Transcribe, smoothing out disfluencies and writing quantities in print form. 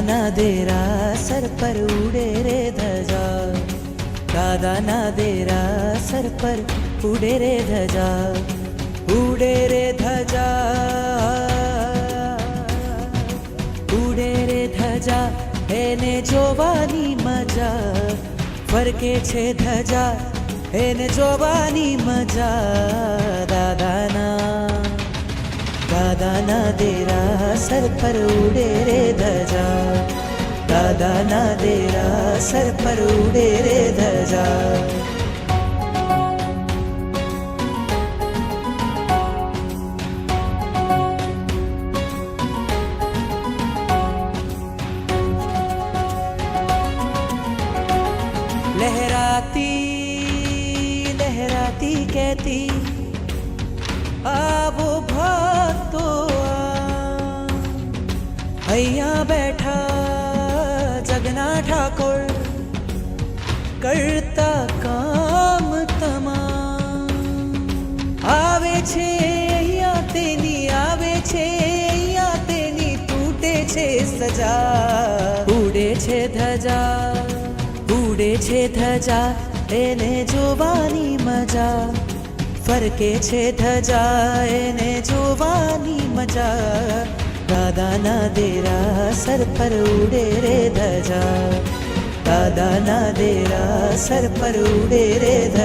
દાદાના દેરા સર પર ઉડે રે ધજા, દાદાના દેરા સર પર ઉડે રે ધજા, ઉડે રે ધજા, ઉડે રે ધજા, એને જોવાની મજા, ફરકે છે ધજા એને જોવાની મજા, દાદાના દેરા સર પર ઉડે રે ધજા, દાદાના દેરા સર પર ઉડે રે ધજા. लहराती लहराती कहती आवो भक्तो અહીંયા બેઠા જગના ઠાકોર કરતા કામ તમામ, આવે છે અહીંયા તેની, આવે છે અહીંયા તેની, તૂટે છે સજા, ઉડે છે ધજા, ઉડે છે ધજા એને જોવાની મજા, ફરકે છે ધજા એને જોવાની મજા, દાદાના દેરા સર પર ઉડે રે ધજા, દાદાના દેરા સર પર ઉડે રે ધજા.